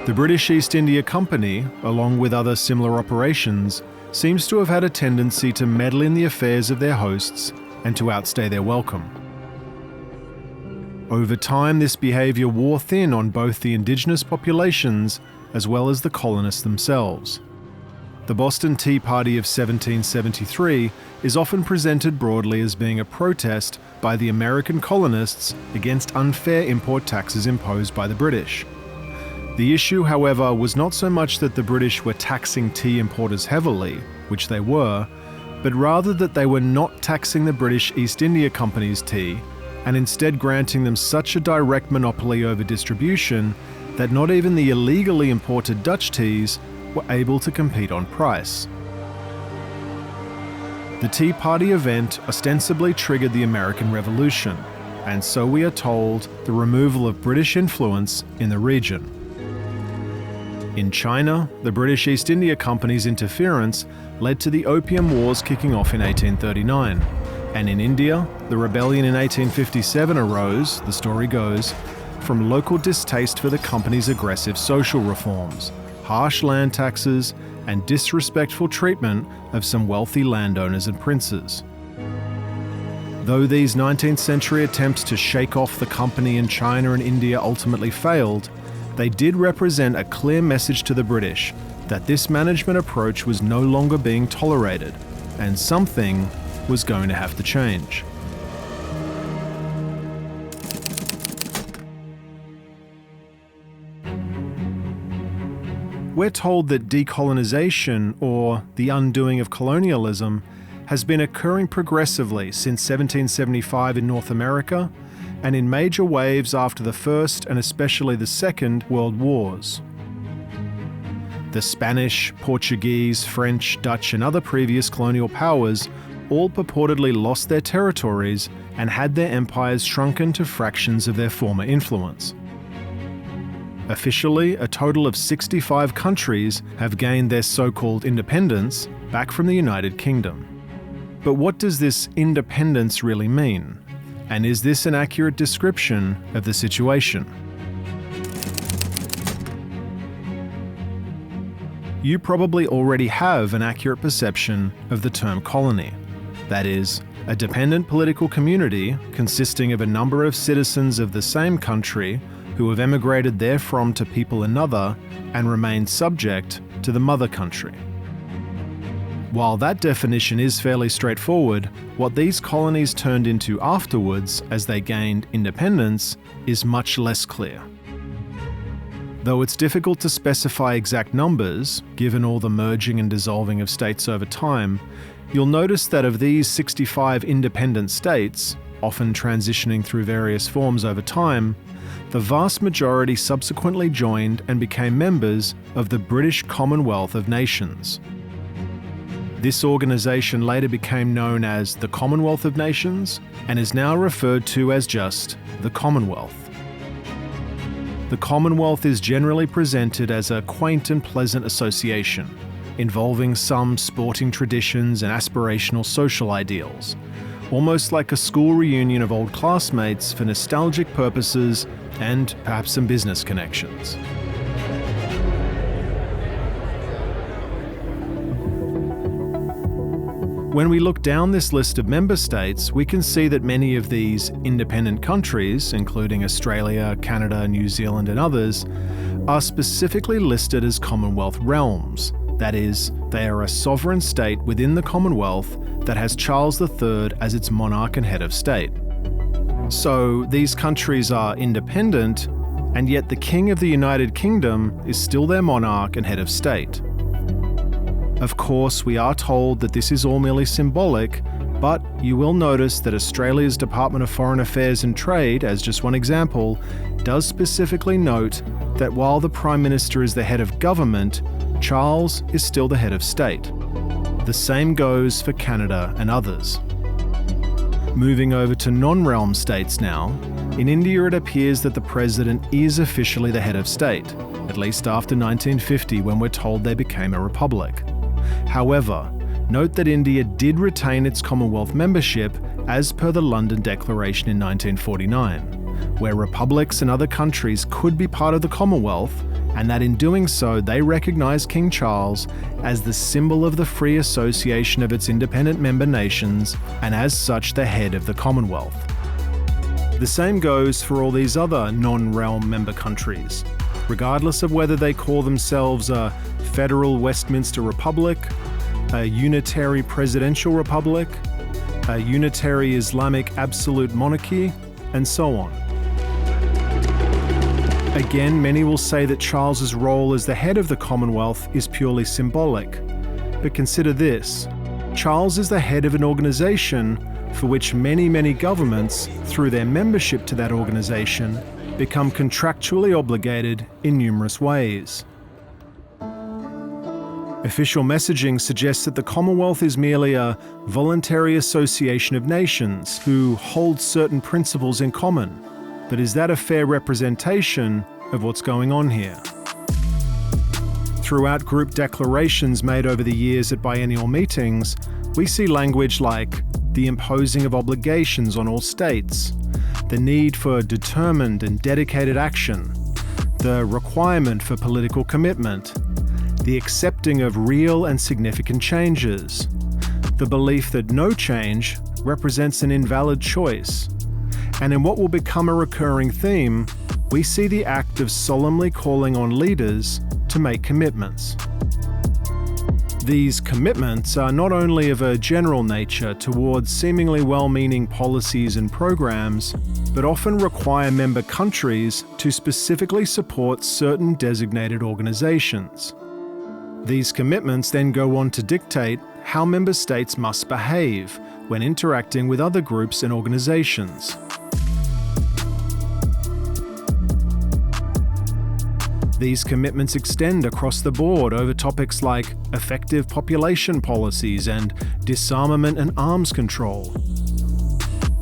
The British East India Company, along with other similar operations, seems to have had a tendency to meddle in the affairs of their hosts and to outstay their welcome. Over time, this behaviour wore thin on both the indigenous populations as well as the colonists themselves. The Boston Tea Party of 1773 is often presented broadly as being a protest by the American colonists against unfair import taxes imposed by the British. The issue, however, was not so much that the British were taxing tea importers heavily, which they were, but rather that they were not taxing the British East India Company's tea, and instead granting them such a direct monopoly over distribution that not even the illegally imported Dutch teas were able to compete on price. The Tea Party event ostensibly triggered the American Revolution, and so we are told the removal of British influence in the region. In China, the British East India Company's interference led to the Opium Wars kicking off in 1839, and in India, the rebellion in 1857 arose, the story goes, from local distaste for the company's aggressive social reforms, harsh land taxes, and disrespectful treatment of some wealthy landowners and princes. Though these 19th century attempts to shake off the company in China and India ultimately failed, they did represent a clear message to the British that this management approach was no longer being tolerated, and something was going to have to change. We're told that decolonisation, or the undoing of colonialism, has been occurring progressively since 1775 in North America and in major waves after the First and especially the Second World Wars. The Spanish, Portuguese, French, Dutch and other previous colonial powers all purportedly lost their territories and had their empires shrunken to fractions of their former influence. Officially, a total of 65 countries have gained their so-called independence back from the United Kingdom. But what does this independence really mean? And is this an accurate description of the situation? You probably already have an accurate perception of the term colony. That is, a dependent political community consisting of a number of citizens of the same country who have emigrated therefrom to people another and remain subject to the mother country. While that definition is fairly straightforward, what these colonies turned into afterwards as they gained independence is much less clear. Though it's difficult to specify exact numbers, given all the merging and dissolving of states over time, you'll notice that of these 65 independent states, often transitioning through various forms over time, the vast majority subsequently joined and became members of the British Commonwealth of Nations. This organisation later became known as the Commonwealth of Nations and is now referred to as just the Commonwealth. The Commonwealth is generally presented as a quaint and pleasant association, involving some sporting traditions and aspirational social ideals, almost like a school reunion of old classmates for nostalgic purposes and perhaps some business connections. When we look down this list of member states, we can see that many of these independent countries, including Australia, Canada, New Zealand and others, are specifically listed as Commonwealth realms. That is, they are a sovereign state within the Commonwealth that has Charles III as its monarch and head of state. So these countries are independent, and yet the King of the United Kingdom is still their monarch and head of state. Of course, we are told that this is all merely symbolic, but you will notice that Australia's Department of Foreign Affairs and Trade, as just one example, does specifically note that while the Prime Minister is the head of government, Charles is still the head of state. The same goes for Canada and others. Moving over to non-realm states now, in India it appears that the President is officially the head of state, at least after 1950 when we're told they became a republic. However, note that India did retain its Commonwealth membership as per the London Declaration in 1949, where republics and other countries could be part of the Commonwealth and that in doing so they recognise King Charles as the symbol of the free association of its independent member nations, and as such the head of the Commonwealth. The same goes for all these other non-realm member countries, regardless of whether they call themselves a federal Westminster Republic, a unitary presidential republic, a unitary Islamic absolute monarchy, and so on. Again, many will say that Charles's role as the head of the Commonwealth is purely symbolic. But consider this: Charles is the head of an organisation for which many governments, through their membership to that organisation, become contractually obligated in numerous ways. Official messaging suggests that the Commonwealth is merely a voluntary association of nations who hold certain principles in common. But is that a fair representation of what's going on here? Throughout group declarations made over the years at biennial meetings, we see language like the imposing of obligations on all states, the need for determined and dedicated action, the requirement for political commitment, the accepting of real and significant changes, the belief that no change represents an invalid choice. And in what will become a recurring theme, we see the act of solemnly calling on leaders to make commitments. These commitments are not only of a general nature towards seemingly well-meaning policies and programs, but often require member countries to specifically support certain designated organizations. These commitments then go on to dictate how member states must behave when interacting with other groups and organizations. These commitments extend across the board over topics like effective population policies and disarmament and arms control.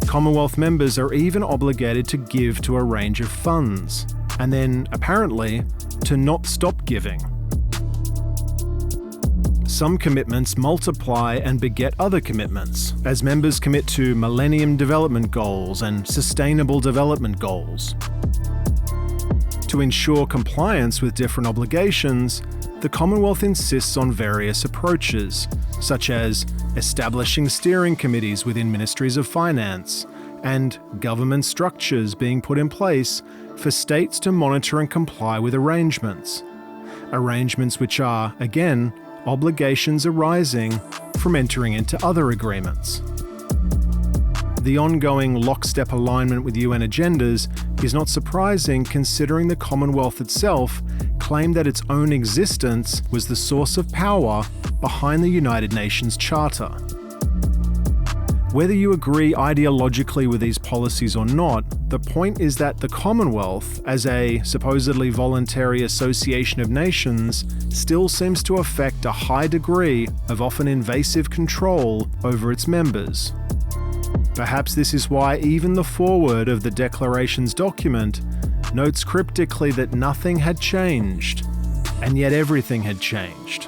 Commonwealth members are even obligated to give to a range of funds, and then, apparently, to not stop giving. Some commitments multiply and beget other commitments, as members commit to Millennium Development Goals and Sustainable Development Goals. To ensure compliance with different obligations, the Commonwealth insists on various approaches, such as establishing steering committees within ministries of finance, and government structures being put in place for states to monitor and comply with arrangements. Arrangements which are, again, obligations arising from entering into other agreements. The ongoing lockstep alignment with UN agendas is not surprising, considering the Commonwealth itself claimed that its own existence was the source of power behind the United Nations Charter. Whether you agree ideologically with these policies or not, the point is that the Commonwealth, as a supposedly voluntary association of nations, still seems to affect a high degree of often invasive control over its members. Perhaps this is why even the foreword of the Declaration's document notes cryptically that nothing had changed, and yet everything had changed.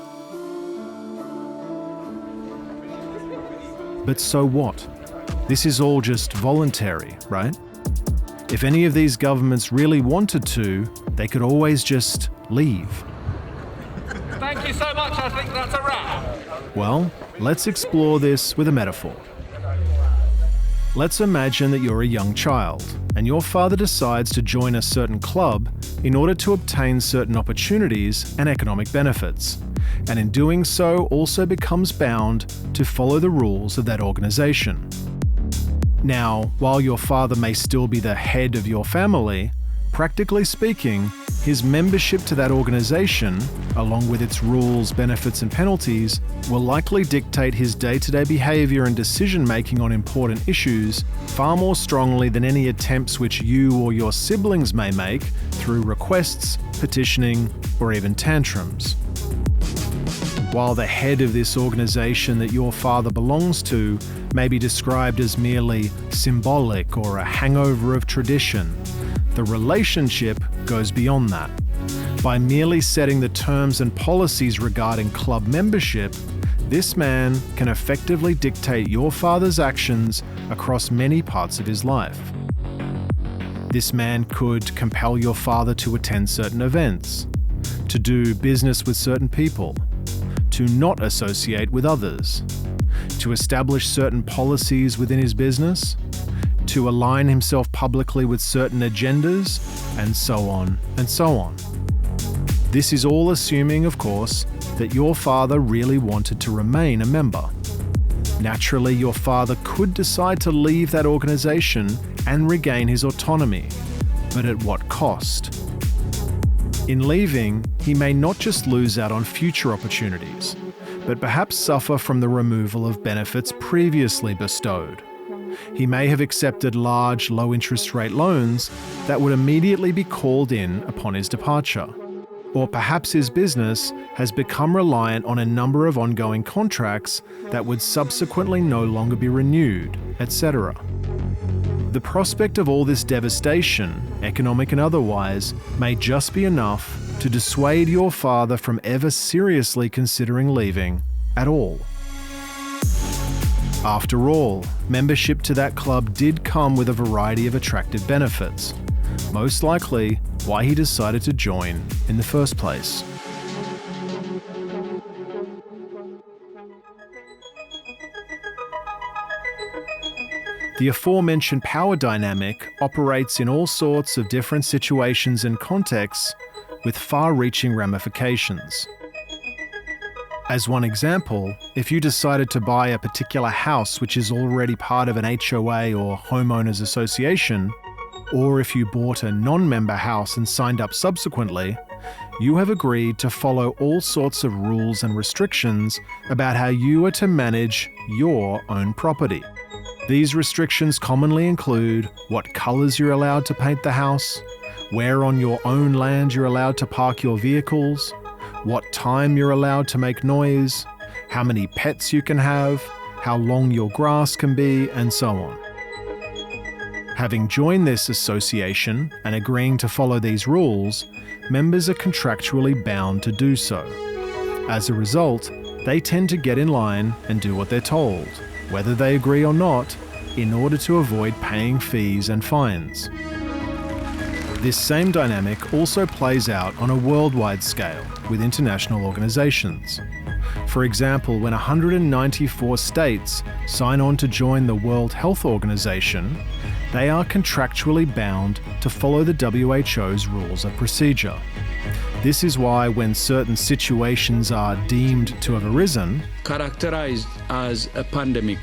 But so what? This is all just voluntary, right? If any of these governments really wanted to, they could always just leave. Thank you so much, I think that's a wrap. Well, let's explore this with a metaphor. Let's imagine that you're a young child, and your father decides to join a certain club in order to obtain certain opportunities and economic benefits, and in doing so also becomes bound to follow the rules of that organization. Now, while your father may still be the head of your family, practically speaking, his membership to that organization, along with its rules, benefits, and penalties, will likely dictate his day-to-day behavior and decision-making on important issues far more strongly than any attempts which you or your siblings may make through requests, petitioning, or even tantrums. While the head of this organization that your father belongs to may be described as merely symbolic or a hangover of tradition, the relationship goes beyond that. By merely setting the terms and policies regarding club membership, this man can effectively dictate your father's actions across many parts of his life. This man could compel your father to attend certain events, to do business with certain people, to not associate with others, to establish certain policies within his business, to align himself publicly with certain agendas, and so on and so on. This is all assuming, of course, that your father really wanted to remain a member. Naturally, your father could decide to leave that organization and regain his autonomy, but at what cost? In leaving, he may not just lose out on future opportunities, but perhaps suffer from the removal of benefits previously bestowed. He may have accepted large, low-interest rate loans that would immediately be called in upon his departure. Or perhaps his business has become reliant on a number of ongoing contracts that would subsequently no longer be renewed, etc. The prospect of all this devastation, economic and otherwise, may just be enough to dissuade your father from ever seriously considering leaving at all. After all, membership to that club did come with a variety of attractive benefits, most likely why he decided to join in the first place. The aforementioned power dynamic operates in all sorts of different situations and contexts with far-reaching ramifications. As one example, if you decided to buy a particular house which is already part of an HOA or homeowners association, or if you bought a non-member house and signed up subsequently, you have agreed to follow all sorts of rules and restrictions about how you are to manage your own property. These restrictions commonly include what colours you're allowed to paint the house, where on your own land you're allowed to park your vehicles, what time you're allowed to make noise, how many pets you can have, how long your grass can be, and so on. Having joined this association and agreeing to follow these rules, members are contractually bound to do so. As a result, they tend to get in line and do what they're told, whether they agree or not, in order to avoid paying fees and fines. This same dynamic also plays out on a worldwide scale with international organizations. For example, when 194 states sign on to join the World Health Organization, they are contractually bound to follow the WHO's rules of procedure. This is why when certain situations are deemed to have arisen, characterized as a pandemic,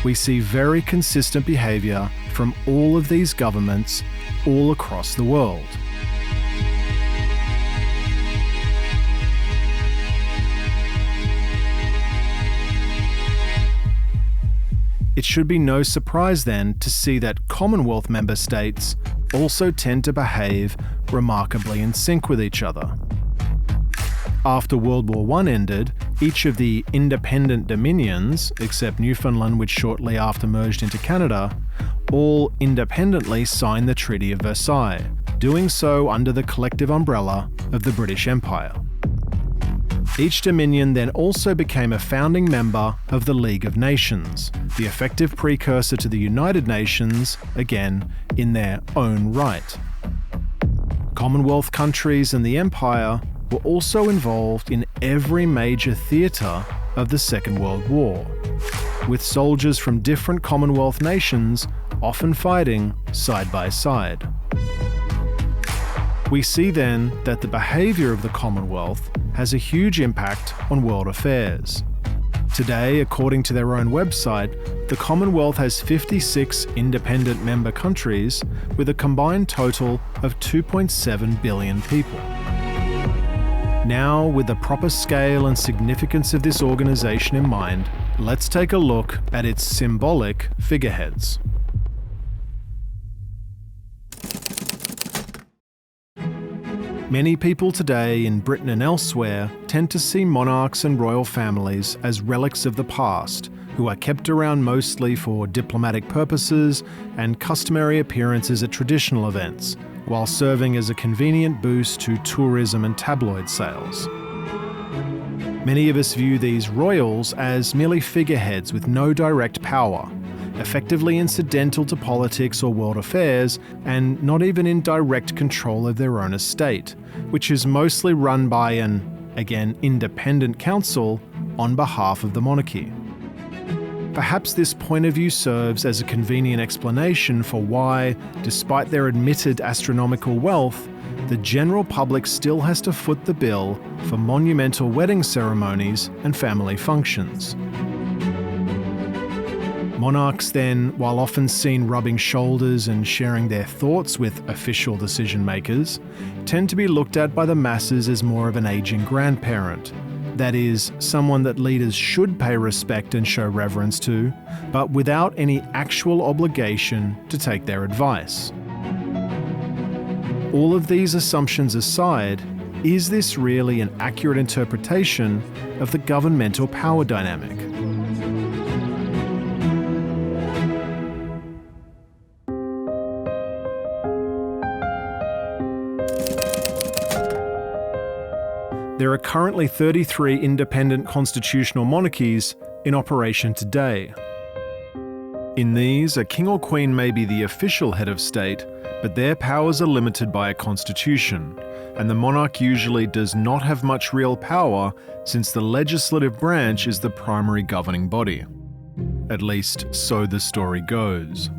we see very consistent behavior from all of these governments all across the world. It should be no surprise then to see that Commonwealth member states also tend to behave remarkably in sync with each other. After World War I ended, each of the independent dominions, except Newfoundland which shortly after merged into Canada, all independently signed the Treaty of Versailles, doing so under the collective umbrella of the British Empire. Each dominion then also became a founding member of the League of Nations, the effective precursor to the United Nations, again, in their own right. Commonwealth countries and the Empire were also involved in every major theatre of the Second World War, with soldiers from different Commonwealth nations often fighting side by side. We see then that the behaviour of the Commonwealth has a huge impact on world affairs. Today, according to their own website, the Commonwealth has 56 independent member countries with a combined total of 2.7 billion people. Now, with the proper scale and significance of this organisation in mind, let's take a look at its symbolic figureheads. Many people today in Britain and elsewhere tend to see monarchs and royal families as relics of the past, who are kept around mostly for diplomatic purposes and customary appearances at traditional events, while serving as a convenient boost to tourism and tabloid sales. Many of us view these royals as merely figureheads with no direct power, effectively incidental to politics or world affairs, and not even in direct control of their own estate, which is mostly run by an, again, independent council on behalf of the monarchy. Perhaps this point of view serves as a convenient explanation for why, despite their admitted astronomical wealth, the general public still has to foot the bill for monumental wedding ceremonies and family functions. Monarchs then, while often seen rubbing shoulders and sharing their thoughts with official decision makers, tend to be looked at by the masses as more of an aging grandparent. That is, someone that leaders should pay respect and show reverence to, but without any actual obligation to take their advice. All of these assumptions aside, is this really an accurate interpretation of the governmental power dynamic? There are currently 33 independent constitutional monarchies in operation today. In these, a king or queen may be the official head of state, but their powers are limited by a constitution, and the monarch usually does not have much real power since the legislative branch is the primary governing body. At least, so the story goes.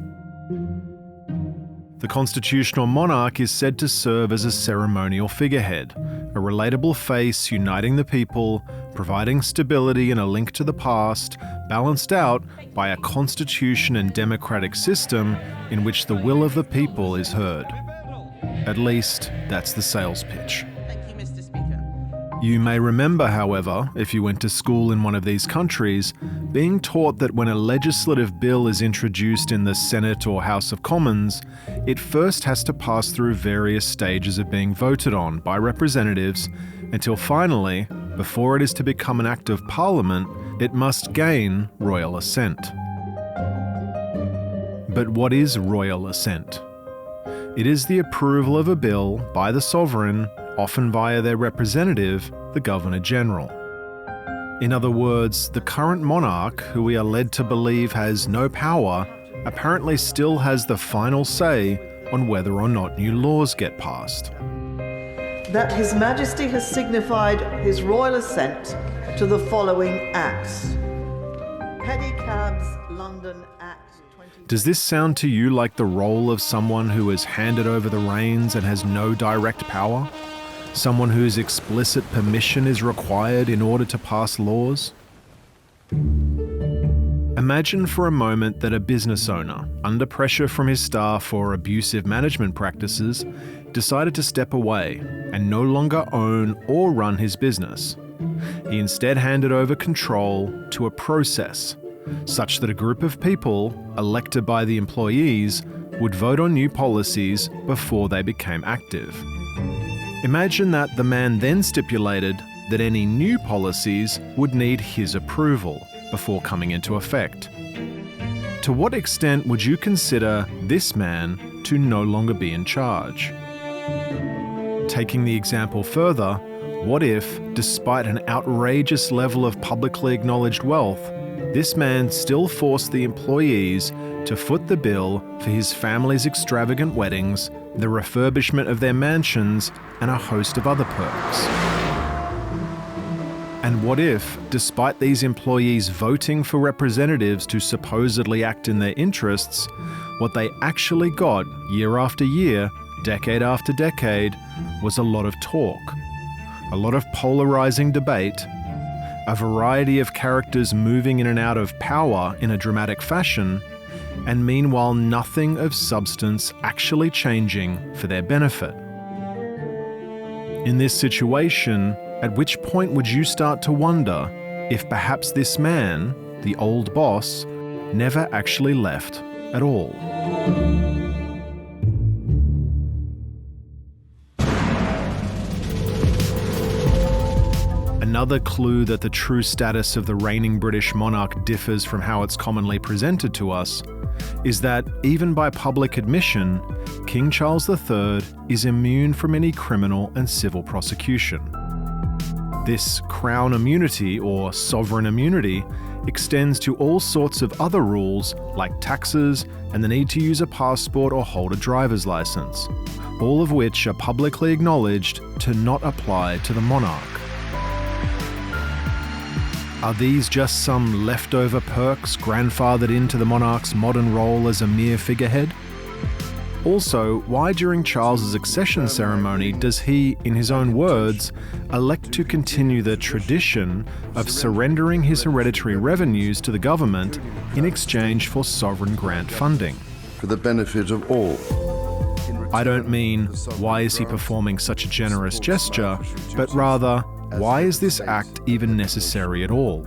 The constitutional monarch is said to serve as a ceremonial figurehead, a relatable face uniting the people, providing stability and a link to the past, balanced out by a constitution and democratic system in which the will of the people is heard. At least, that's the sales pitch. Thank you, Mr. Speaker. You may remember, however, if you went to school in one of these countries, being taught that when a legislative bill is introduced in the Senate or House of Commons, it first has to pass through various stages of being voted on by representatives until finally, before it is to become an act of parliament, it must gain royal assent. But what is royal assent? It is the approval of a bill by the sovereign, often via their representative, the Governor-General. In other words, the current monarch, who we are led to believe has no power, apparently still has the final say on whether or not new laws get passed. That His Majesty has signified his royal assent to the following acts. Pedicabs, London Act 20... Does this sound to you like the role of someone who has handed over the reins and has no direct power? Someone whose explicit permission is required in order to pass laws? Imagine for a moment that a business owner, under pressure from his staff for abusive management practices, decided to step away and no longer own or run his business. He instead handed over control to a process, such that a group of people, elected by the employees, would vote on new policies before they became active. Imagine that the man then stipulated that any new policies would need his approval before coming into effect. To what extent would you consider this man to no longer be in charge? Taking the example further, what if, despite an outrageous level of publicly acknowledged wealth, this man still forced the employees to foot the bill for his family's extravagant weddings, the refurbishment of their mansions, and a host of other perks? And what if, despite these employees voting for representatives to supposedly act in their interests, what they actually got year after year, decade after decade, was a lot of talk, a lot of polarizing debate, a variety of characters moving in and out of power in a dramatic fashion, and meanwhile nothing of substance actually changing for their benefit? In this situation, at which point would you start to wonder if perhaps this man, the old boss, never actually left at all? Another clue that the true status of the reigning British monarch differs from how it's commonly presented to us is that, even by public admission, King Charles III is immune from any criminal and civil prosecution. This crown immunity or sovereign immunity extends to all sorts of other rules like taxes and the need to use a passport or hold a driver's license, all of which are publicly acknowledged to not apply to the monarch. Are these just some leftover perks grandfathered into the monarch's modern role as a mere figurehead? Also, why during Charles's accession ceremony does he, in his own words, elect to continue the tradition of surrendering his hereditary revenues to the government in exchange for sovereign grant funding? For the benefit of all. I don't mean, why is he performing such a generous gesture, but rather, why is this act even necessary at all?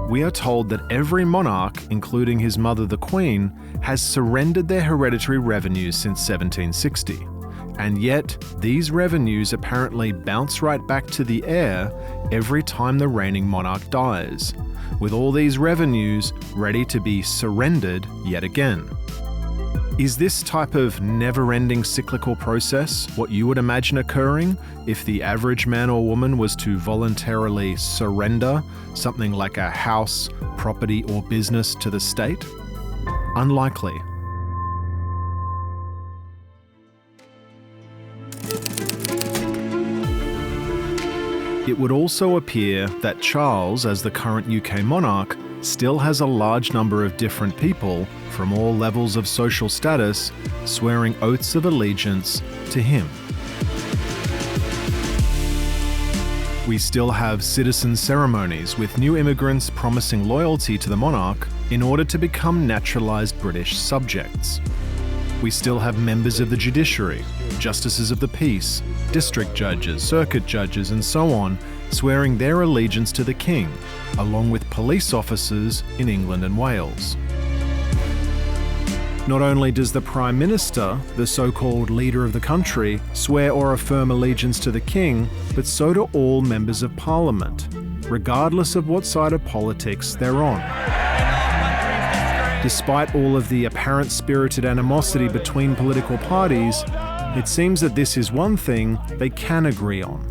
We are told that every monarch, including his mother the Queen, has surrendered their hereditary revenues since 1760. And yet, these revenues apparently bounce right back to the heir every time the reigning monarch dies, with all these revenues ready to be surrendered yet again. Is this type of never-ending cyclical process what you would imagine occurring if the average man or woman was to voluntarily surrender something like a house, property, or business to the state? Unlikely. It would also appear that Charles, as the current UK monarch, still has a large number of different people from all levels of social status swearing oaths of allegiance to him. We still have citizen ceremonies with new immigrants promising loyalty to the monarch in order to become naturalised British subjects. We still have members of the judiciary, justices of the peace, district judges, circuit judges, and so on, swearing their allegiance to the king, along with police officers in England and Wales. Not only does the Prime Minister, the so-called leader of the country, swear or affirm allegiance to the king, but so do all members of Parliament, regardless of what side of politics they're on. Despite all of the apparent spirited animosity between political parties, it seems that this is one thing they can agree on.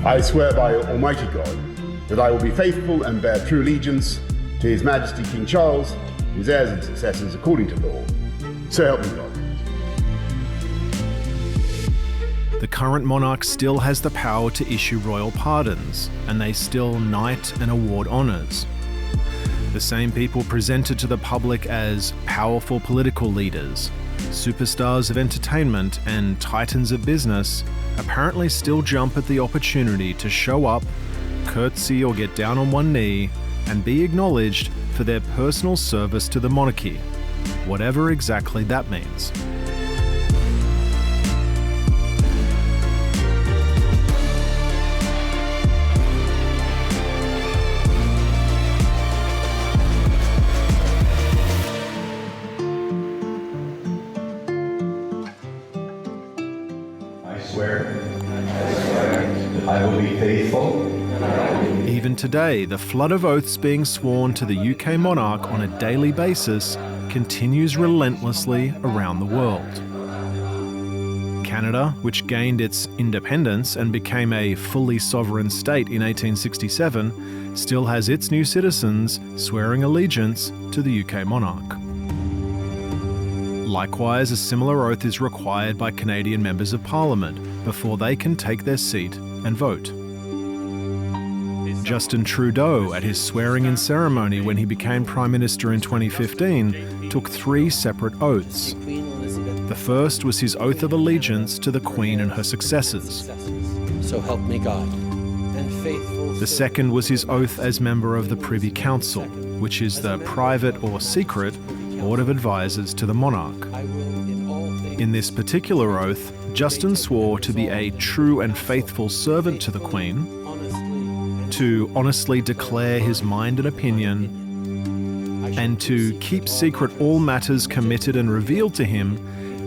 I swear by Almighty God that I will be faithful and bear true allegiance to His Majesty King Charles, his heirs and successors according to law. So help me God. The current monarch still has the power to issue royal pardons, and they still knight and award honours. The same people presented to the public as powerful political leaders, superstars of entertainment, and titans of business apparently still jump at the opportunity to show up, curtsy or get down on one knee, and be acknowledged for their personal service to the monarchy, whatever exactly that means. I swear that I will be faithful. Even today, the flood of oaths being sworn to the UK monarch on a daily basis continues relentlessly around the world. Canada, which gained its independence and became a fully sovereign state in 1867, still has its new citizens swearing allegiance to the UK monarch. Likewise, a similar oath is required by Canadian members of Parliament before they can take their seat and vote. Justin Trudeau, at his swearing-in ceremony when he became Prime Minister in 2015, took 3 separate oaths. The first was his oath of allegiance to the Queen and her successors. So help me God. And faithful. The second was his oath as member of the Privy Council, which is the private or secret board of advisors to the monarch. In this particular oath, Justin swore to be a true and faithful servant to the Queen, to honestly declare his mind and opinion, and to keep secret all matters committed and revealed to him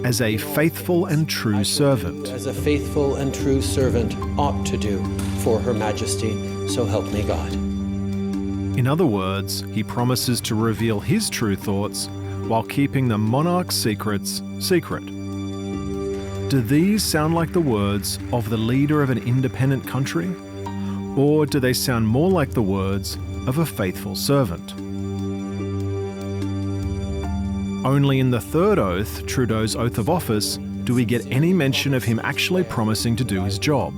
as a faithful and true servant. As a faithful and true servant ought to do for Her Majesty, so help me God. In other words, he promises to reveal his true thoughts while keeping the monarch's secrets secret. Do these sound like the words of the leader of an independent country? Or do they sound more like the words of a faithful servant? Only in the third oath, Trudeau's oath of office, do we get any mention of him actually promising to do his job.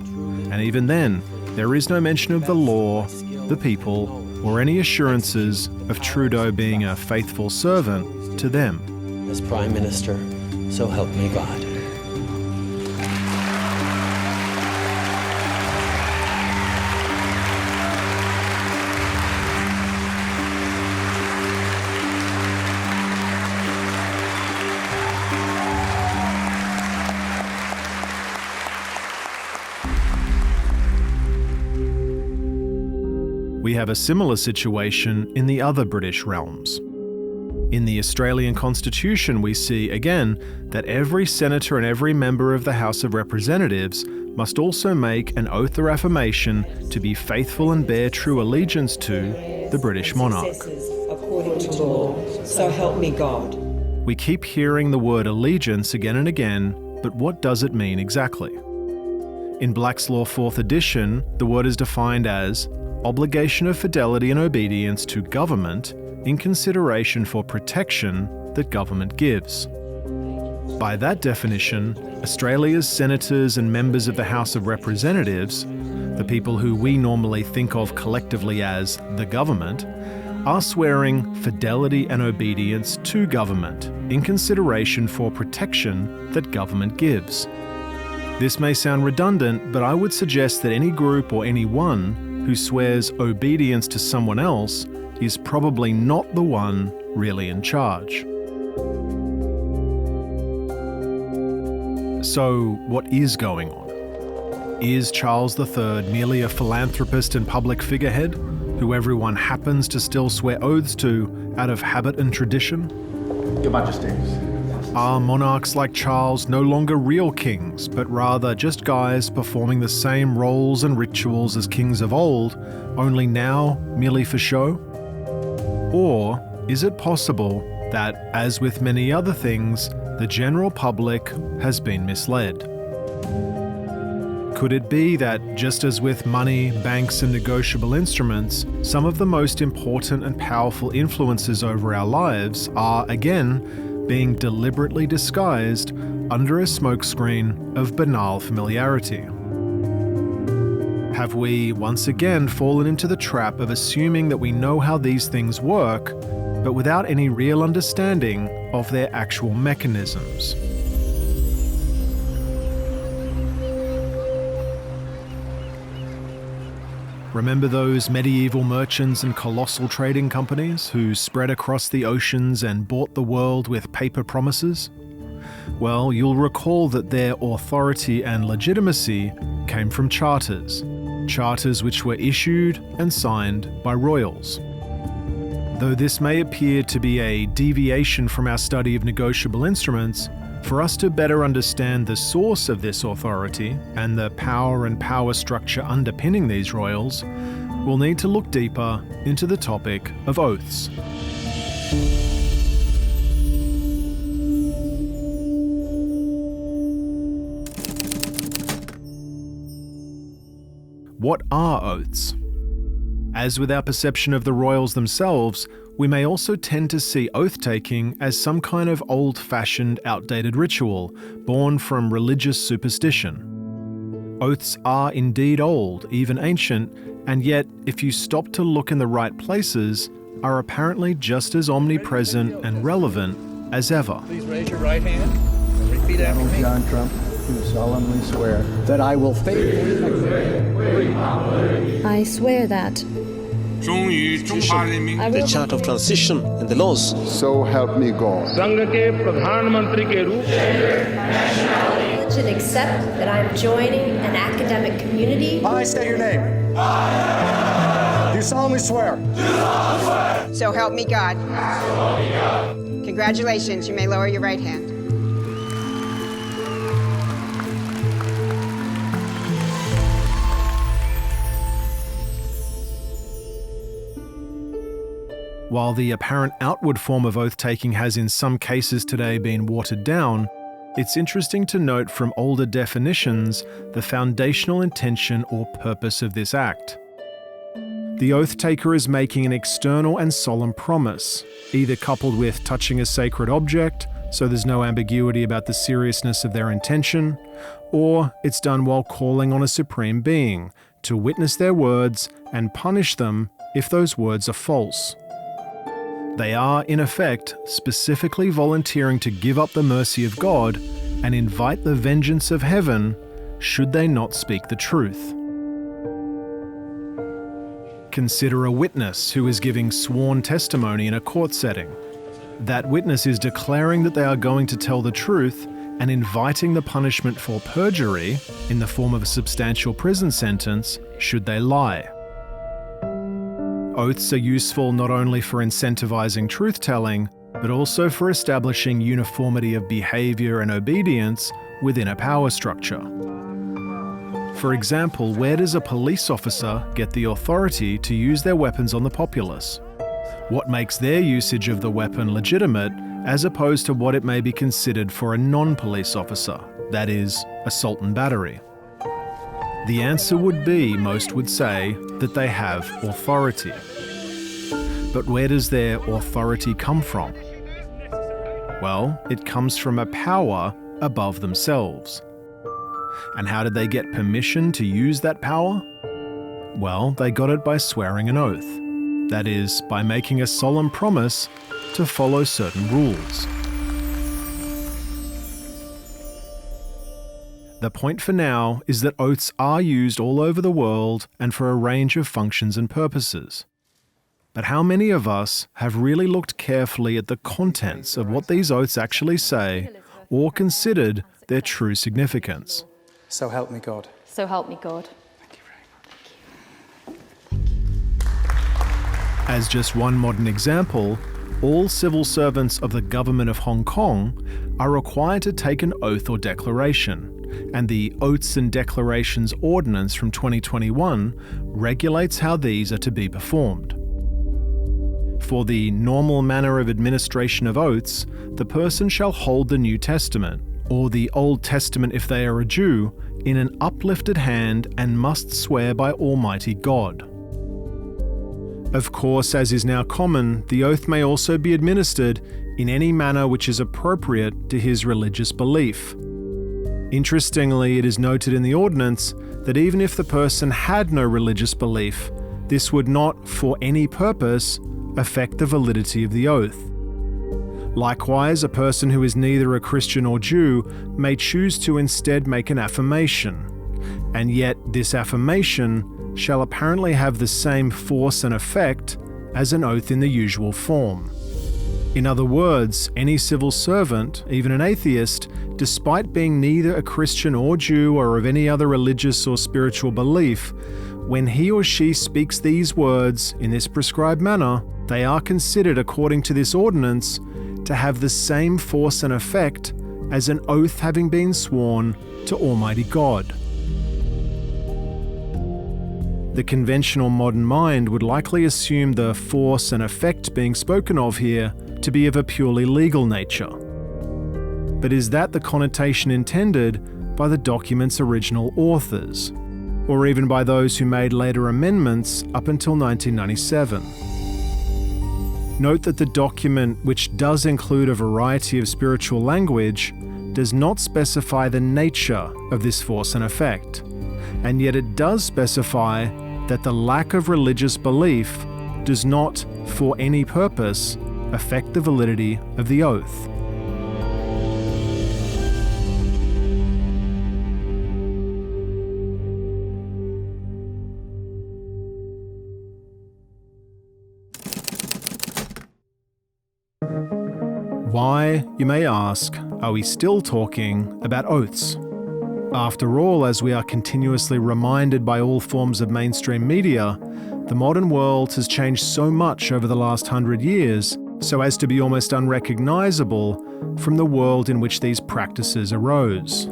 And even then, there is no mention of the law, the people, or any assurances of Trudeau being a faithful servant to them. As Prime Minister, so help me God. We have a similar situation in the other British realms. In the Australian Constitution, we see again that every senator and every member of the House of Representatives must also make an oath or affirmation to be faithful and bear true allegiance to the British monarch. According to law, so help me God. We keep hearing the word allegiance again and again, but what does it mean exactly? In Black's Law 4th edition, the word is defined as obligation of fidelity and obedience to government in consideration for protection that government gives. By that definition, Australia's senators and members of the House of Representatives, the people who we normally think of collectively as the government, are swearing fidelity and obedience to government in consideration for protection that government gives. This may sound redundant, but I would suggest that any group or anyone who swears obedience to someone else is probably not the one really in charge. So, what is going on? Is Charles III merely a philanthropist and public figurehead who everyone happens to still swear oaths to out of habit and tradition? Your Majesties. Are monarchs like Charles no longer real kings, but rather just guys performing the same roles and rituals as kings of old, only now merely for show? Or is it possible that, as with many other things, the general public has been misled? Could it be that, just as with money, banks, and negotiable instruments, some of the most important and powerful influences over our lives are, again, being deliberately disguised under a smokescreen of banal familiarity? Have we once again fallen into the trap of assuming that we know how these things work, but without any real understanding of their actual mechanisms? Remember those medieval merchants and colossal trading companies who spread across the oceans and bought the world with paper promises? Well, you'll recall that their authority and legitimacy came from charters which were issued and signed by royals. Though this may appear to be a deviation from our study of negotiable instruments, for us to better understand the source of this authority and the power and power structure underpinning these royals, we'll need to look deeper into the topic of oaths. What are oaths? As with our perception of the royals themselves, we may also tend to see oath-taking as some kind of old-fashioned, outdated ritual born from religious superstition. Oaths are indeed old, even ancient, and yet, if you stop to look in the right places, are apparently just as omnipresent and relevant as ever. Please raise your right hand and repeat after me. John Trump, do solemnly swear that I will faithfully. I swear that. The chart of transition and the laws. So help me God. Should accept that I am joining an academic community. I state your name. Do solemnly swear. So help me God. Congratulations. You may lower your right hand. While the apparent outward form of oath-taking has in some cases today been watered down, it's interesting to note from older definitions the foundational intention or purpose of this act. The oath taker is making an external and solemn promise, either coupled with touching a sacred object, so there's no ambiguity about the seriousness of their intention, or it's done while calling on a supreme being to witness their words and punish them if those words are false. They are, in effect, specifically volunteering to give up the mercy of God and invite the vengeance of heaven should they not speak the truth. Consider a witness who is giving sworn testimony in a court setting. That witness is declaring that they are going to tell the truth and inviting the punishment for perjury in the form of a substantial prison sentence should they lie. Oaths are useful not only for incentivizing truth-telling, but also for establishing uniformity of behavior and obedience within a power structure. For example, where does a police officer get the authority to use their weapons on the populace? What makes their usage of the weapon legitimate as opposed to what it may be considered for a non-police officer, that is, assault and battery? The answer would be, most would say, that they have authority. But where does their authority come from? Well, it comes from a power above themselves. And how did they get permission to use that power? Well, they got it by swearing an oath. That is, by making a solemn promise to follow certain rules. The point for now is that oaths are used all over the world and for a range of functions and purposes. But how many of us have really looked carefully at the contents of what these oaths actually say or considered their true significance? So help me God. So help me God. Thank you very much. As just one modern example, all civil servants of the government of Hong Kong are required to take an oath or declaration, and the Oaths and Declarations Ordinance from 2021 regulates how these are to be performed. For the normal manner of administration of oaths, the person shall hold the New Testament, or the Old Testament if they are a Jew, in an uplifted hand and must swear by Almighty God. Of course, as is now common, the oath may also be administered in any manner which is appropriate to his religious belief. Interestingly, it is noted in the ordinance that even if the person had no religious belief, this would not, for any purpose, affect the validity of the oath. Likewise, a person who is neither a Christian or Jew may choose to instead make an affirmation, and yet this affirmation shall apparently have the same force and effect as an oath in the usual form. In other words, any civil servant, even an atheist, despite being neither a Christian or Jew or of any other religious or spiritual belief, when he or she speaks these words in this prescribed manner, they are considered, according to this ordinance, to have the same force and effect as an oath having been sworn to Almighty God. The conventional modern mind would likely assume the force and effect being spoken of here to be of a purely legal nature. But is that the connotation intended by the document's original authors, or even by those who made later amendments up until 1997? Note that the document, which does include a variety of spiritual language, does not specify the nature of this force and effect, and yet it does specify that the lack of religious belief does not, for any purpose, affect the validity of the oath. Why, you may ask, are we still talking about oaths? After all, as we are continuously reminded by all forms of mainstream media, the modern world has changed so much over the last 100 years so as to be almost unrecognizable from the world in which these practices arose.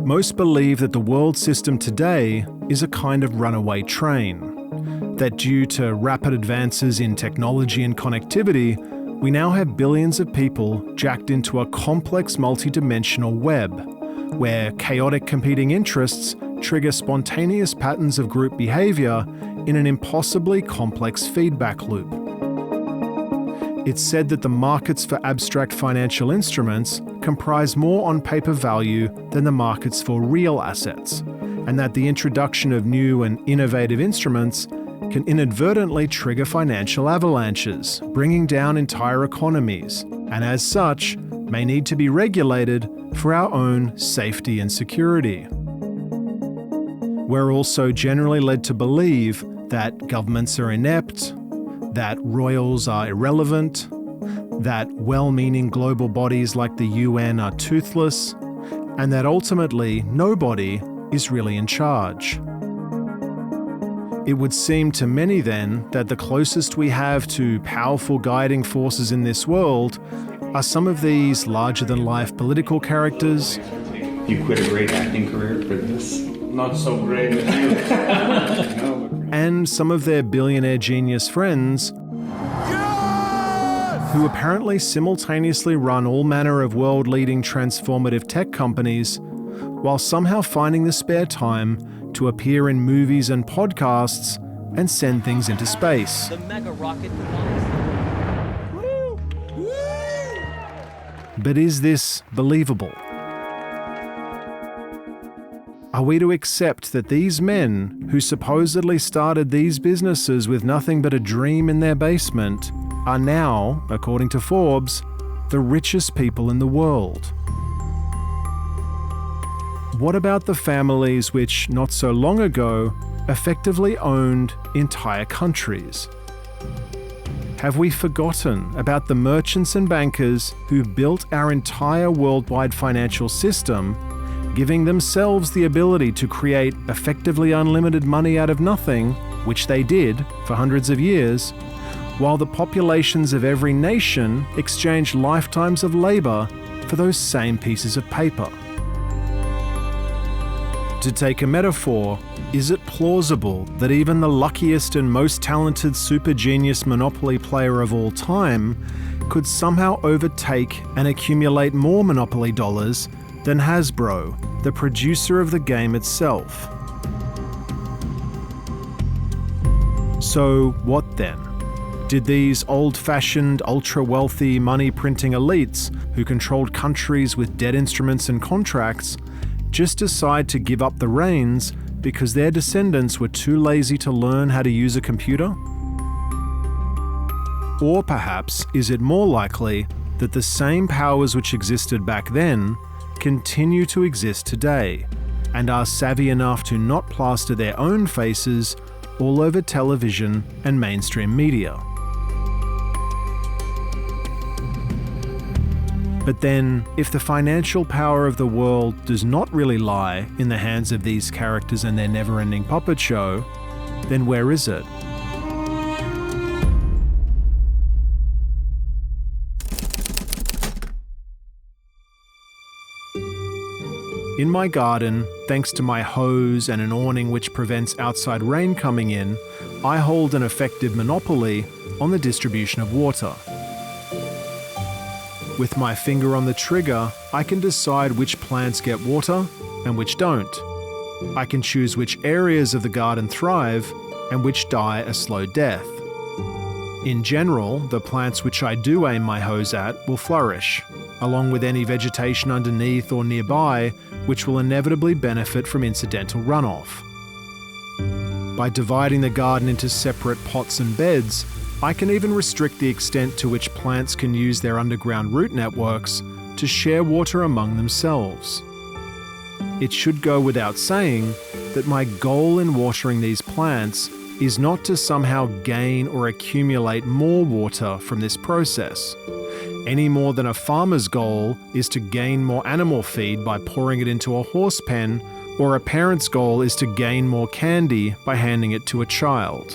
Most believe that the world system today is a kind of runaway train, that due to rapid advances in technology and connectivity, We now have billions of people jacked into a complex multidimensional web, where chaotic competing interests trigger spontaneous patterns of group behavior in an impossibly complex feedback loop. It's said that the markets for abstract financial instruments comprise more on-paper value than the markets for real assets, and that the introduction of new and innovative instruments can inadvertently trigger financial avalanches, bringing down entire economies, and as such, may need to be regulated for our own safety and security. We're also generally led to believe that governments are inept, that royals are irrelevant, that well-meaning global bodies like the UN are toothless, and that ultimately nobody is really in charge. It would seem to many then that the closest we have to powerful guiding forces in this world are some of these larger-than-life political characters. You quit a great acting career for this? Not so great with you. And some of their billionaire genius friends who apparently simultaneously run all manner of world-leading transformative tech companies while somehow finding the spare time to appear in movies and podcasts and send things into space. The mega rocket But is this believable? Are we to accept that these men, who supposedly started these businesses with nothing but a dream in their basement, are now, according to Forbes, the richest people in the world? What about the families which, not so long ago, effectively owned entire countries? Have we forgotten about the merchants and bankers who built our entire worldwide financial system, giving themselves the ability to create effectively unlimited money out of nothing, which they did for hundreds of years, while the populations of every nation exchanged lifetimes of labor for those same pieces of paper? To take a metaphor, is it plausible that even the luckiest and most talented super genius Monopoly player of all time could somehow overtake and accumulate more Monopoly dollars than Hasbro, the producer of the game itself? So what then? Did these old-fashioned, ultra-wealthy, money-printing elites who controlled countries with debt instruments and contracts just decide to give up the reins because their descendants were too lazy to learn how to use a computer? Or perhaps is it more likely that the same powers which existed back then continue to exist today, and are savvy enough to not plaster their own faces all over television and mainstream media? But then, if the financial power of the world does not really lie in the hands of these characters and their never-ending puppet show, then where is it? In my garden, thanks to my hose and an awning which prevents outside rain coming in, I hold an effective monopoly on the distribution of water. With my finger on the trigger, I can decide which plants get water and which don't. I can choose which areas of the garden thrive and which die a slow death. In general, the plants which I do aim my hose at will flourish, along with any vegetation underneath or nearby which will inevitably benefit from incidental runoff. By dividing the garden into separate pots and beds, I can even restrict the extent to which plants can use their underground root networks to share water among themselves. It should go without saying that my goal in watering these plants is not to somehow gain or accumulate more water from this process, any more than a farmer's goal is to gain more animal feed by pouring it into a horse pen, or a parent's goal is to gain more candy by handing it to a child.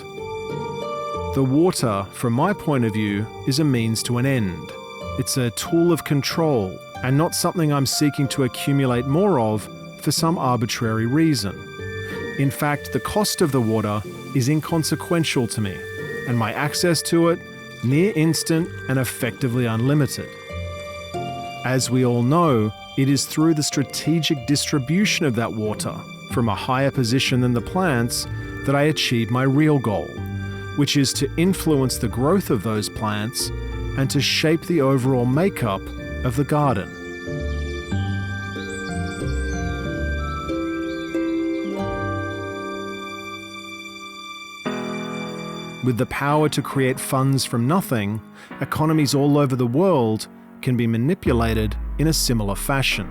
The water, from my point of view, is a means to an end. It's a tool of control, and not something I'm seeking to accumulate more of for some arbitrary reason. In fact, the cost of the water is inconsequential to me, and my access to it near instant and effectively unlimited. As we all know, it is through the strategic distribution of that water from a higher position than the plants that I achieve my real goal, which is to influence the growth of those plants and to shape the overall makeup of the garden. With the power to create funds from nothing, economies all over the world can be manipulated in a similar fashion.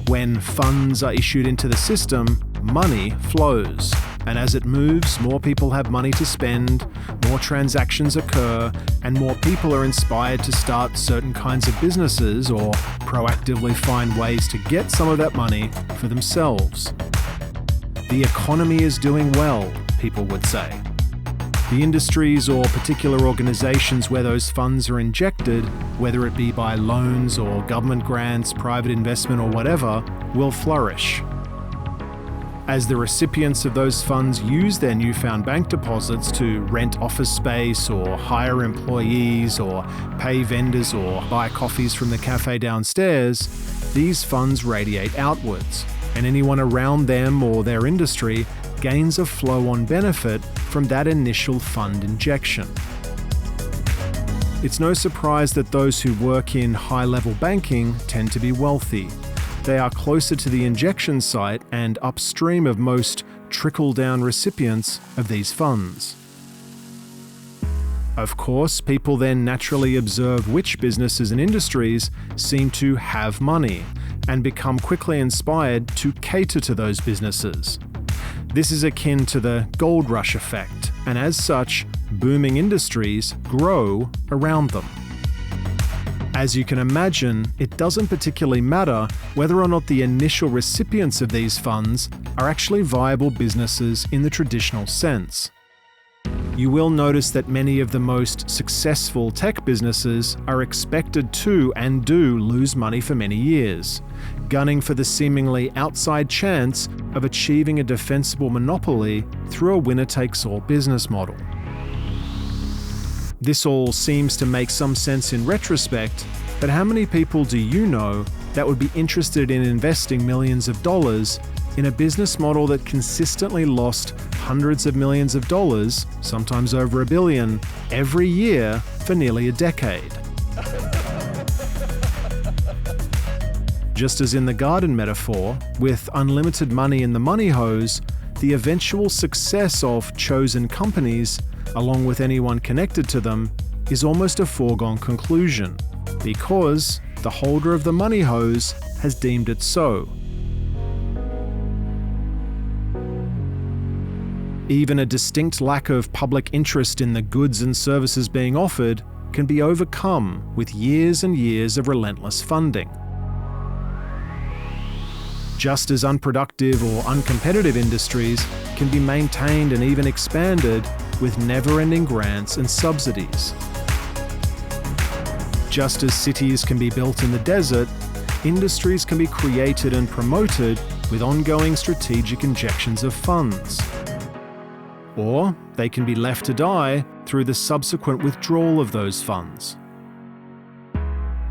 When funds are issued into the system, money flows. And as it moves, more people have money to spend, more transactions occur, and more people are inspired to start certain kinds of businesses or proactively find ways to get some of that money for themselves. The economy is doing well, people would say. The industries or particular organizations where those funds are injected, whether it be by loans or government grants, private investment or whatever, will flourish. As the recipients of those funds use their newfound bank deposits to rent office space or hire employees or pay vendors or buy coffees from the cafe downstairs, these funds radiate outwards, and anyone around them or their industry gains a flow-on benefit from that initial fund injection. It's no surprise that those who work in high-level banking tend to be wealthy. They are closer to the injection site and upstream of most trickle-down recipients of these funds. Of course, people then naturally observe which businesses and industries seem to have money and become quickly inspired to cater to those businesses. This is akin to the gold rush effect, and as such, booming industries grow around them. As you can imagine, it doesn't particularly matter whether or not the initial recipients of these funds are actually viable businesses in the traditional sense. You will notice that many of the most successful tech businesses are expected to and do lose money for many years, gunning for the seemingly outside chance of achieving a defensible monopoly through a winner-takes-all business model. This all seems to make some sense in retrospect, but how many people do you know that would be interested in investing millions of dollars in a business model that consistently lost hundreds of millions of dollars, sometimes over $1 billion, every year for nearly a decade? Just as in the garden metaphor, with unlimited money in the money hose, the eventual success of chosen companies, along with anyone connected to them, is almost a foregone conclusion, because the holder of the money hose has deemed it so. Even a distinct lack of public interest in the goods and services being offered can be overcome with years and years of relentless funding. Just as unproductive or uncompetitive industries can be maintained and even expanded with never-ending grants and subsidies. Just as cities can be built in the desert, industries can be created and promoted with ongoing strategic injections of funds. Or they can be left to die through the subsequent withdrawal of those funds.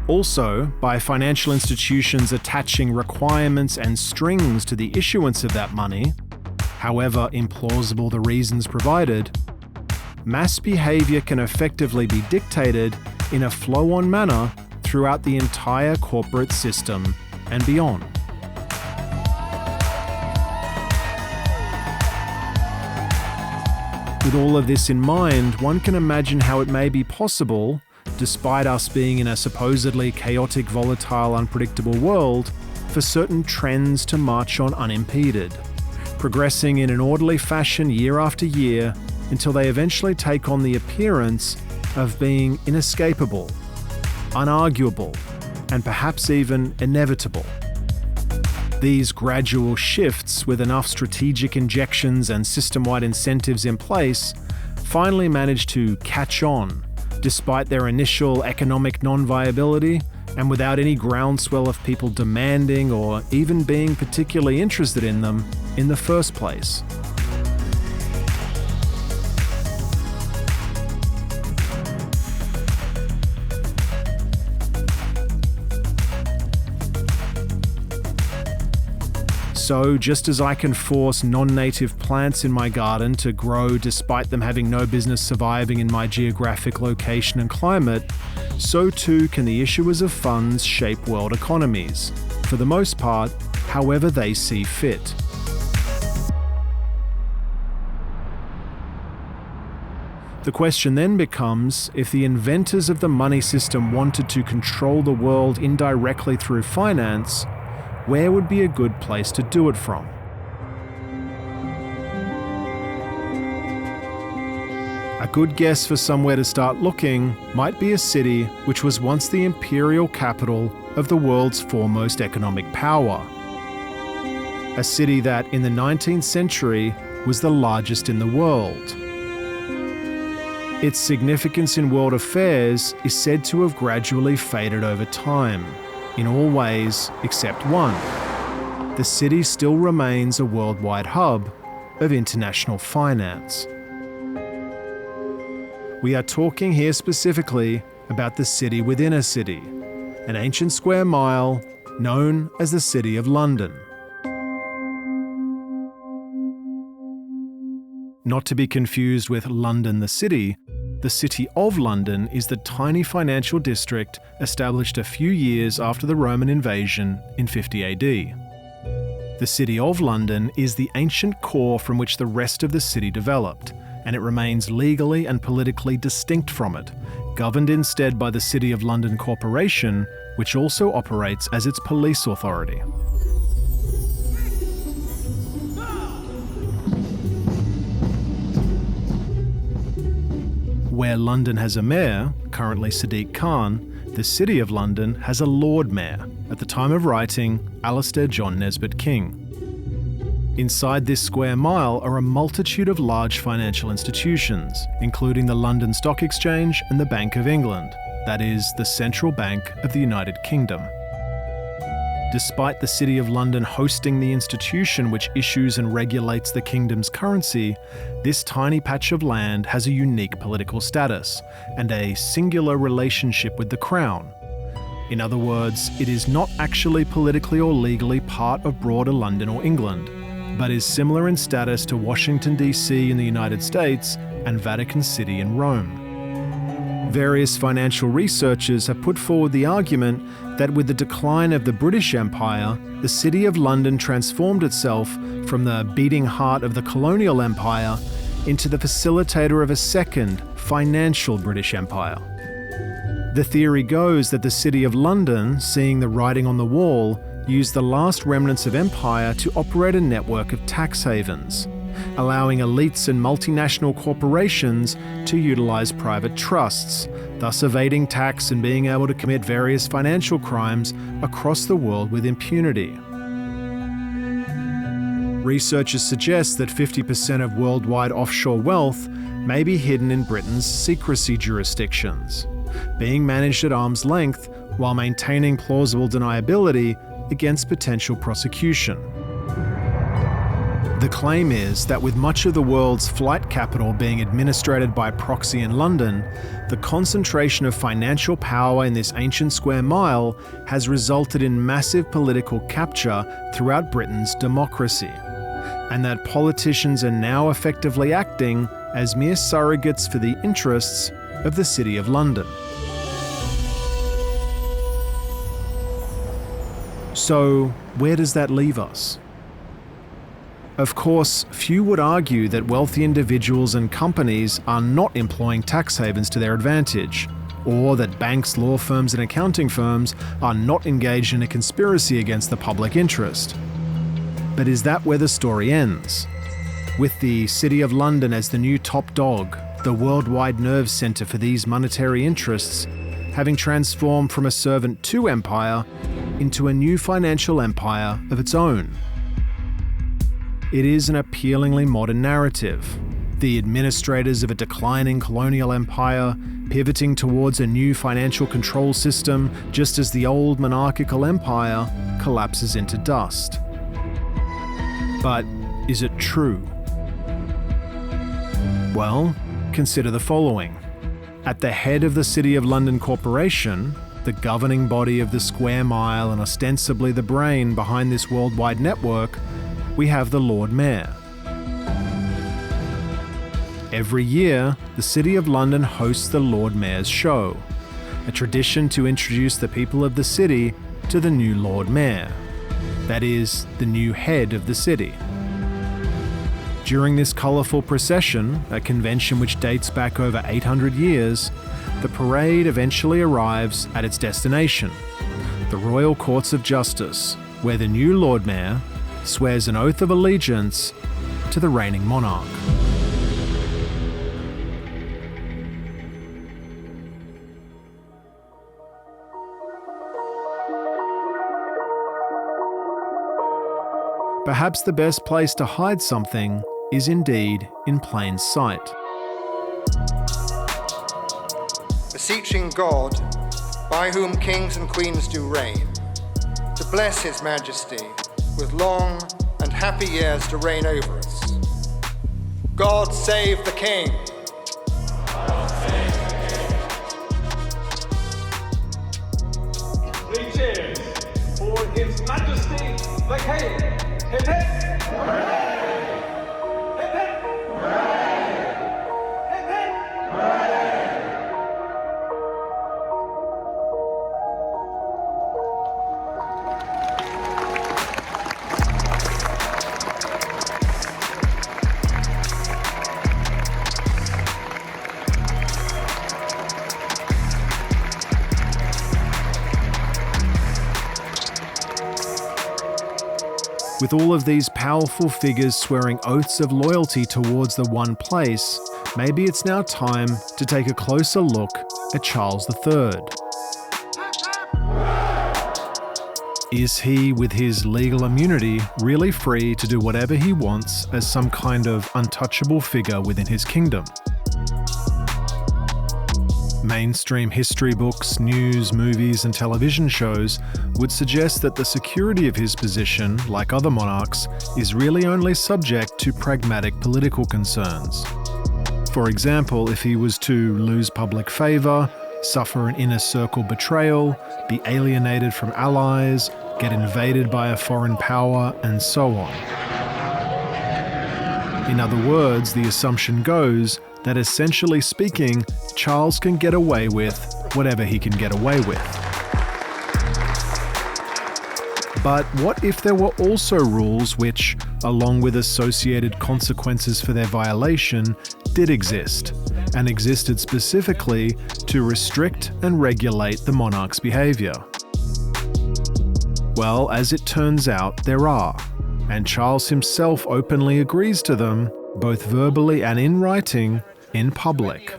Also, by financial institutions attaching requirements and strings to the issuance of that money, however implausible the reasons provided, mass behavior can effectively be dictated in a flow-on manner throughout the entire corporate system and beyond. With all of this in mind, one can imagine how it may be possible, despite us being in a supposedly chaotic, volatile, unpredictable world, for certain trends to march on unimpeded, progressing in an orderly fashion year after year until they eventually take on the appearance of being inescapable, unarguable, and perhaps even inevitable. These gradual shifts, with enough strategic injections and system-wide incentives in place, finally manage to catch on, despite their initial economic non-viability and without any groundswell of people demanding or even being particularly interested in them in the first place. So, just as I can force non-native plants in my garden to grow despite them having no business surviving in my geographic location and climate, so too can the issuers of funds shape world economies, for the most part, however they see fit. The question then becomes, if the inventors of the money system wanted to control the world indirectly through finance, where would be a good place to do it from? A good guess for somewhere to start looking might be a city which was once the imperial capital of the world's foremost economic power. A city that, in the 19th century, was the largest in the world. Its significance in world affairs is said to have gradually faded over time, in all ways except one. The city still remains a worldwide hub of international finance. We are talking here specifically about the city within a city, an ancient square mile known as the City of London. Not to be confused with London the city, the City of London is the tiny financial district established a few years after the Roman invasion in 50 AD. The City of London is the ancient core from which the rest of the city developed, and it remains legally and politically distinct from it, governed instead by the City of London Corporation, which also operates as its police authority. Where London has a mayor, currently Sadiq Khan, the City of London has a Lord Mayor, at the time of writing, Alistair John Nesbitt King. Inside this square mile are a multitude of large financial institutions, including the London Stock Exchange and the Bank of England, that is, the central bank of the United Kingdom. Despite the City of London hosting the institution which issues and regulates the kingdom's currency, this tiny patch of land has a unique political status and a singular relationship with the Crown. In other words, it is not actually politically or legally part of broader London or England, but is similar in status to Washington, D.C. in the United States and Vatican City in Rome. Various financial researchers have put forward the argument that with the decline of the British Empire, the City of London transformed itself from the beating heart of the colonial empire into the facilitator of a second, financial British Empire. The theory goes that the City of London, seeing the writing on the wall, used the last remnants of empire to operate a network of tax havens, allowing elites and multinational corporations to utilize private trusts, thus evading tax and being able to commit various financial crimes across the world with impunity. Researchers suggest that 50% of worldwide offshore wealth may be hidden in Britain's secrecy jurisdictions, being managed at arm's length while maintaining plausible deniability against potential prosecution. The claim is that with much of the world's flight capital being administrated by proxy in London, the concentration of financial power in this ancient square mile has resulted in massive political capture throughout Britain's democracy, and that politicians are now effectively acting as mere surrogates for the interests of the City of London. So, where does that leave us? Of course, few would argue that wealthy individuals and companies are not employing tax havens to their advantage, or that banks, law firms, and accounting firms are not engaged in a conspiracy against the public interest. But is that where the story ends? With the City of London as the new top dog, the worldwide nerve centre for these monetary interests, having transformed from a servant to empire into a new financial empire of its own. It is an appealingly modern narrative. The administrators of a declining colonial empire pivoting towards a new financial control system just as the old monarchical empire collapses into dust. But is it true? Well, consider the following. At the head of the City of London Corporation, the governing body of the square mile and ostensibly the brain behind this worldwide network, we have the Lord Mayor. Every year, the City of London hosts the Lord Mayor's Show, a tradition to introduce the people of the city to the new Lord Mayor, that is, the new head of the city. During this colourful procession, a convention which dates back over 800 years, the parade eventually arrives at its destination, the Royal Courts of Justice, where the new Lord Mayor swears an oath of allegiance to the reigning monarch. Perhaps the best place to hide something is indeed in plain sight. Beseeching God, by whom kings and queens do reign, to bless his majesty with long and happy years to reign over us. God save the king. God save the king. 3 cheers for his majesty the king. Hip hip! Hooray! Hip hip! Hooray! Hip hip! Hooray! With all of these powerful figures swearing oaths of loyalty towards the one place, maybe it's now time to take a closer look at Charles III. Is he, with his legal immunity, really free to do whatever he wants as some kind of untouchable figure within his kingdom? Mainstream history books, news, movies, and television shows would suggest that the security of his position, like other monarchs, is really only subject to pragmatic political concerns. For example, if he was to lose public favour, suffer an inner circle betrayal, be alienated from allies, get invaded by a foreign power, and so on. In other words, the assumption goes that essentially speaking, Charles can get away with whatever he can get away with. But what if there were also rules which, along with associated consequences for their violation, did exist, and existed specifically to restrict and regulate the monarch's behaviour? Well, as it turns out, there are, and Charles himself openly agrees to them, both verbally and in writing, in public.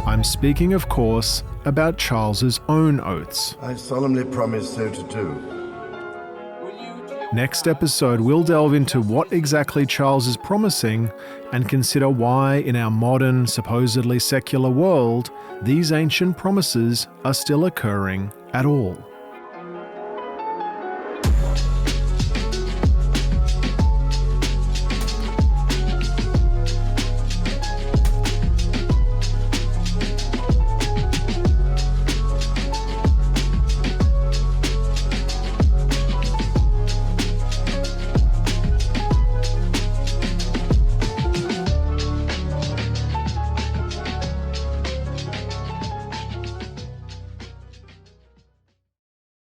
I'm speaking, of course, about Charles's own oaths. I solemnly promise so to do. Next episode, we'll delve into what exactly Charles is promising and consider why, in our modern, supposedly secular world, these ancient promises are still occurring at all.